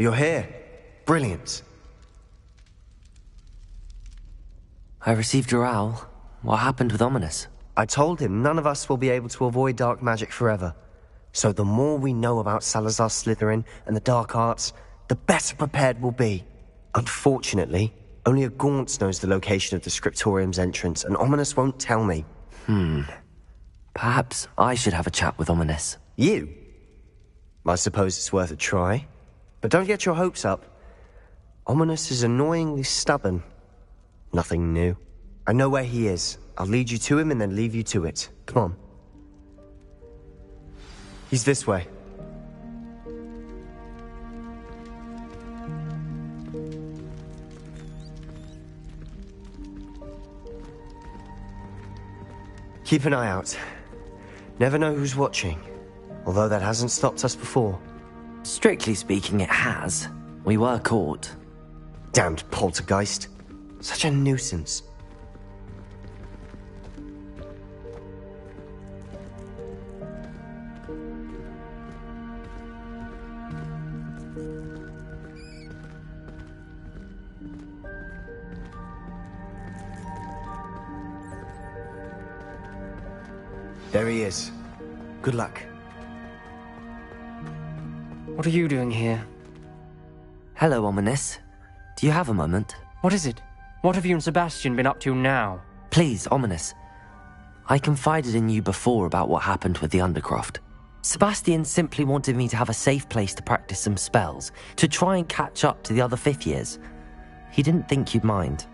You're here. Brilliant. I received your owl. What happened with Ominous? I told him none of us will be able to avoid dark magic forever. So the more we know about Salazar Slytherin and the dark arts, the better prepared we'll be. Unfortunately, only a Gaunt knows the location of the Scriptorium's entrance, and Ominous won't tell me. Perhaps I should have a chat with Ominous. You? I suppose it's worth a try. But don't get your hopes up. Ominous is annoyingly stubborn. Nothing new. I know where he is. I'll lead you to him and then leave you to it. Come on. He's this way. Keep an eye out. Never know who's watching. Although that hasn't stopped us before. Strictly speaking, it has. We were caught. Damned poltergeist. Such a nuisance. There he is. Good luck. What are you doing here? Hello, Ominous. Do you have a moment? What is it? What have you and Sebastian been up to now? Please, Ominous. I confided in you before about what happened with the Undercroft. Sebastian simply wanted me to have a safe place to practice some spells, to try and catch up to the other fifth years. He didn't think you'd mind.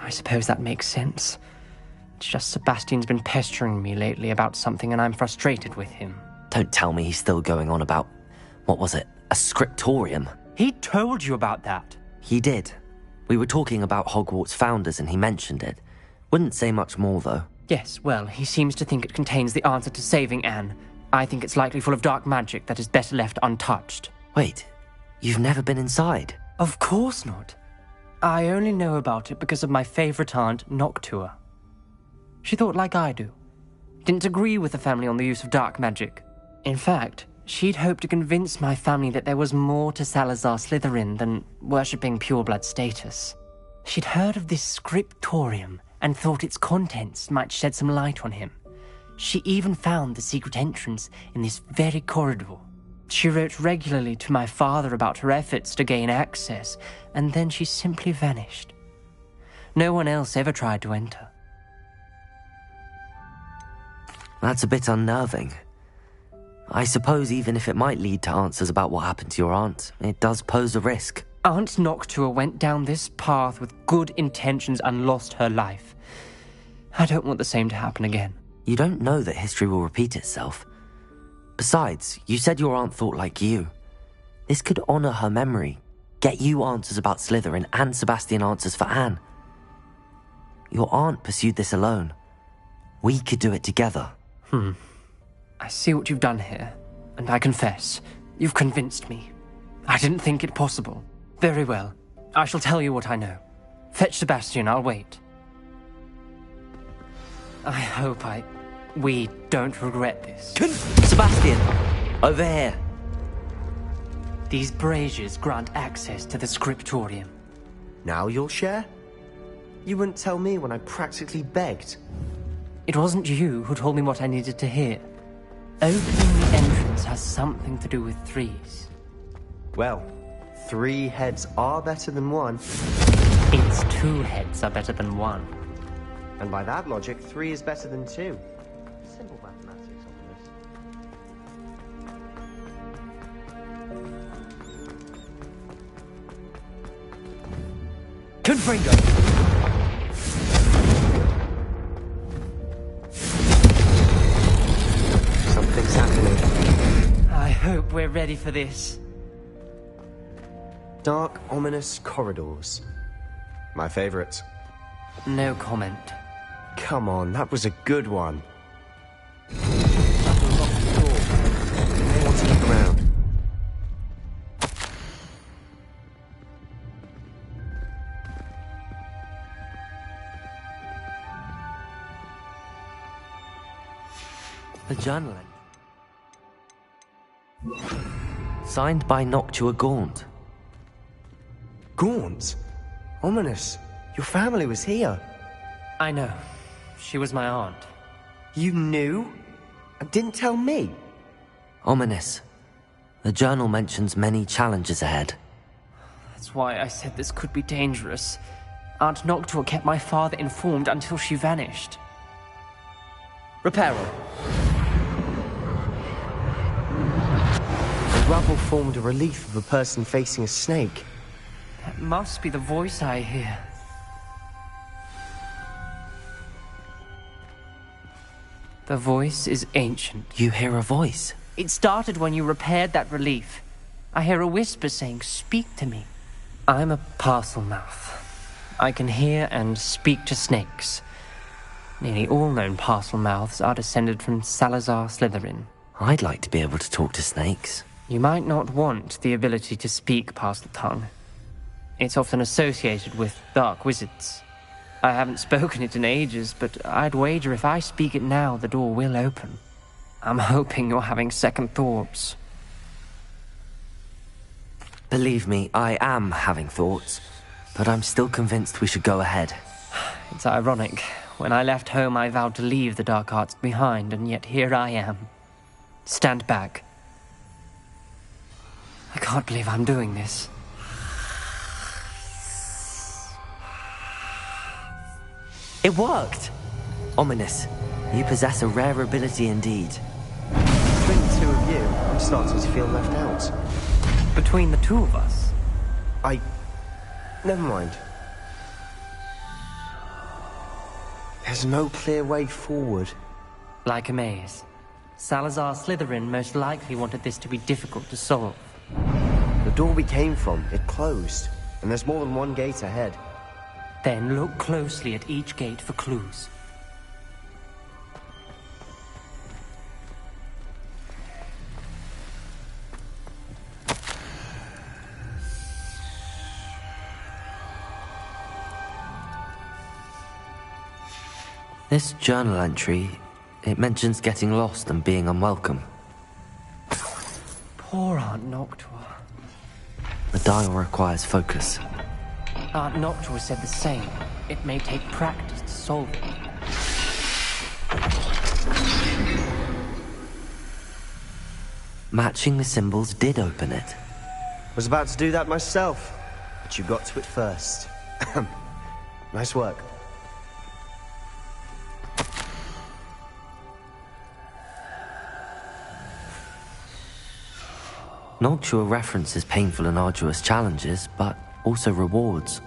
I suppose that makes sense. It's just Sebastian's been pestering me lately about something and I'm frustrated with him. Don't tell me he's still going on about, what was it, a scriptorium? He told you about that. He did. We were talking about Hogwarts founders and he mentioned it. Wouldn't say much more, though. Yes, well, he seems to think it contains the answer to saving Anne. I think it's likely full of dark magic that is better left untouched. Wait, you've never been inside? Of course not. I only know about it because of my favorite aunt, Noctua. She thought like I do. Didn't agree with the family on the use of dark magic. In fact, she'd hoped to convince my family that there was more to Salazar Slytherin than worshipping pureblood status. She'd heard of this scriptorium and thought its contents might shed some light on him. She even found the secret entrance in this very corridor. She wrote regularly to my father about her efforts to gain access, and then she simply vanished. No one else ever tried to enter. That's a bit unnerving. I suppose even if it might lead to answers about what happened to your aunt, it does pose a risk. Aunt Noctua went down this path with good intentions and lost her life. I don't want the same to happen again. You don't know that history will repeat itself. Besides, you said your aunt thought like you. This could honor her memory, get you answers about Slytherin and Sebastian answers for Anne. Your aunt pursued this alone. We could do it together. I see what you've done here, and I confess, you've convinced me. I didn't think it possible. Very well. I shall tell you what I know. Fetch Sebastian, I'll wait. I hope we don't regret this. Sebastian! Over here! These braziers grant access to the scriptorium. Now you'll share? You wouldn't tell me when I practically begged. It wasn't you who told me what I needed to hear. Opening the entrance has something to do with threes. Well, 3 heads are better than 1. Its 2 heads are better than 1. And by that logic, 3 is better than 2. Simple mathematics on this. Confringo! Something's happening. I hope we're ready for this. Dark, ominous corridors. My favorite. No comment. Come on, that was a good one. I want to look around. The journaling. Signed by Noctua Gaunt. Gaunt? Ominous. Your family was here. I know. She was my aunt. You knew? And didn't tell me? Ominous. The journal mentions many challenges ahead. That's why I said this could be dangerous. Aunt Noctua kept my father informed until she vanished. Reparo. The rubble formed a relief of a person facing a snake. That must be the voice I hear. The voice is ancient. You hear a voice? It started when you repaired that relief. I hear a whisper saying, "Speak to me." I'm a parcel mouth. I can hear and speak to snakes. Nearly all known parcel mouths are descended from Salazar Slytherin. I'd like to be able to talk to snakes. You might not want the ability to speak parcel tongue. It's often associated with dark wizards. I haven't spoken it in ages, but I'd wager if I speak it now, the door will open. I'm hoping you're having second thoughts. Believe me, I am having thoughts, but I'm still convinced we should go ahead. It's ironic. When I left home, I vowed to leave the dark arts behind, and yet here I am. Stand back. I can't believe I'm doing this. It worked! Ominous. You possess a rare ability indeed. Between the two of you, I'm starting to feel left out. Between the two of us? Never mind. There's no clear way forward. Like a maze. Salazar Slytherin most likely wanted this to be difficult to solve. The door we came from, it closed. And there's more than one gate ahead. Then look closely at each gate for clues. This journal entry, it mentions getting lost and being unwelcome. Poor Aunt Noctua. The dial requires focus. Aunt Noctua said the same. It may take practice to solve it. Matching the symbols did open it. Was about to do that myself, but you got to it first. Nice work. Noctua references painful and arduous challenges, but also rewards.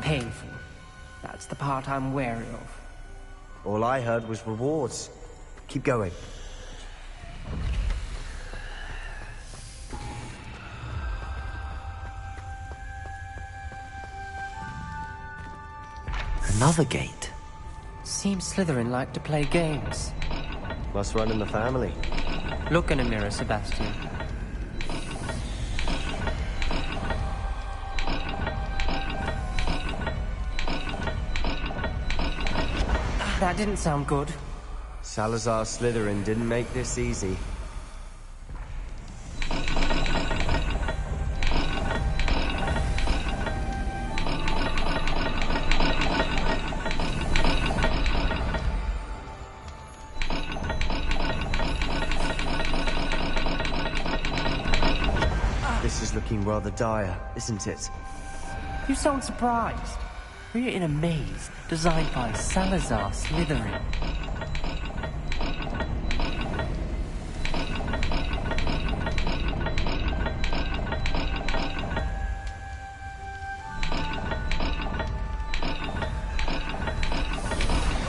Painful. That's the part I'm wary of. All I heard was rewards. Keep going. Another gate. Seems Slytherin like to play games. Must run in the family. Look in a mirror, Sebastian. That didn't sound good. Salazar Slytherin didn't make this easy. This is looking rather dire, isn't it? You sound surprised. We're in a maze designed by Salazar Slytherin.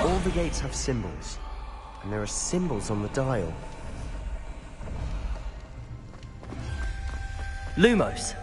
All the gates have symbols, and there are symbols on the dial. Lumos.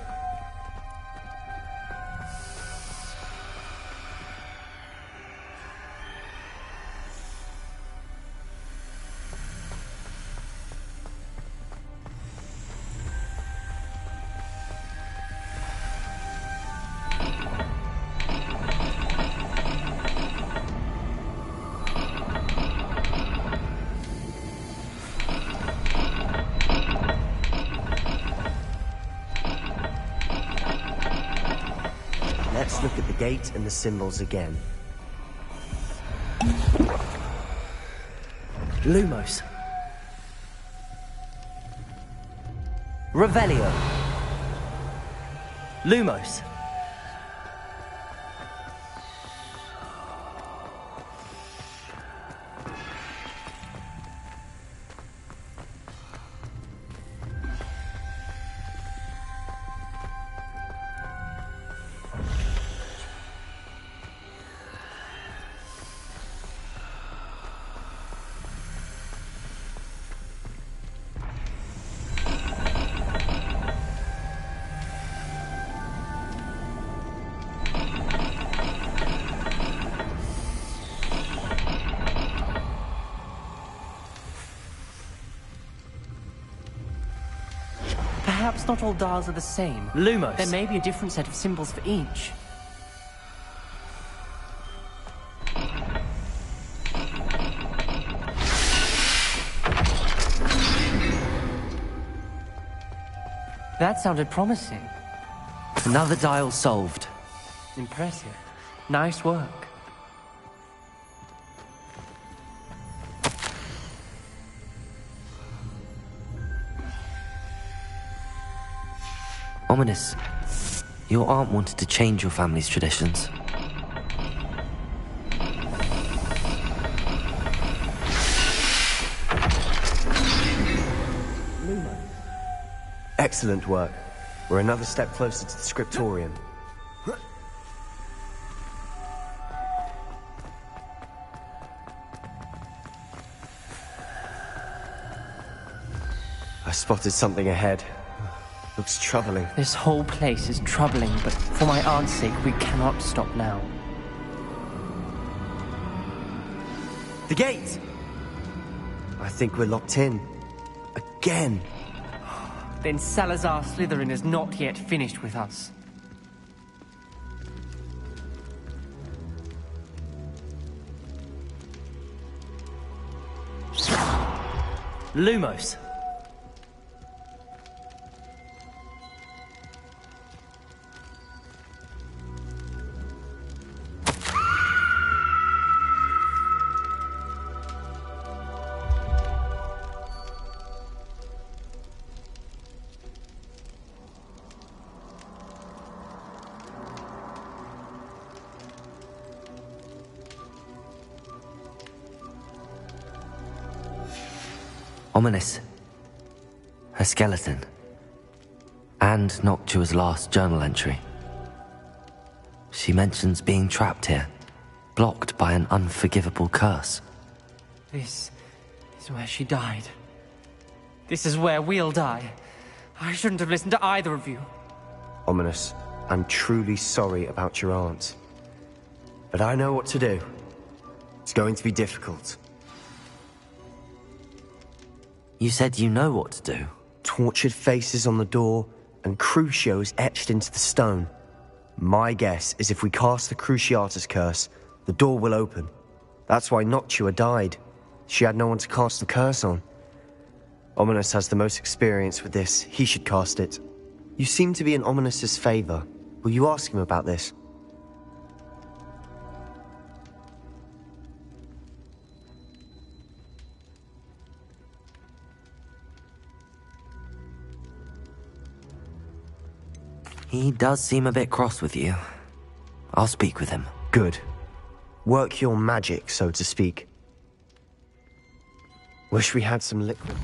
Let's look at the gate and the symbols again. Lumos. Revelio. Lumos. Perhaps not all dials are the same. Lumos. There may be a different set of symbols for each. That sounded promising. Another dial solved. Impressive. Nice work. Ominous. Your aunt wanted to change your family's traditions. Excellent work. We're another step closer to the scriptorium. I spotted something ahead. Looks troubling. This whole place is troubling, but for my aunt's sake, we cannot stop now. The gate! I think we're locked in. Again. Then Salazar Slytherin is not yet finished with us. Lumos. Ominous. Her skeleton. And Noctua's last journal entry. She mentions being trapped here, blocked by an unforgivable curse. This is where she died. This is where we'll die. I shouldn't have listened to either of you. Ominous, I'm truly sorry about your aunt. But I know what to do. It's going to be difficult. You said you know what to do. Tortured faces on the door, and Crucios etched into the stone. My guess is if we cast the Cruciatus curse, the door will open. That's why Noctua died. She had no one to cast the curse on. Ominous has the most experience with this. He should cast it. You seem to be in Ominous's favor. Will you ask him about this? He does seem a bit cross with you. I'll speak with him. Good. Work your magic, so to speak. Wish we had some liquid.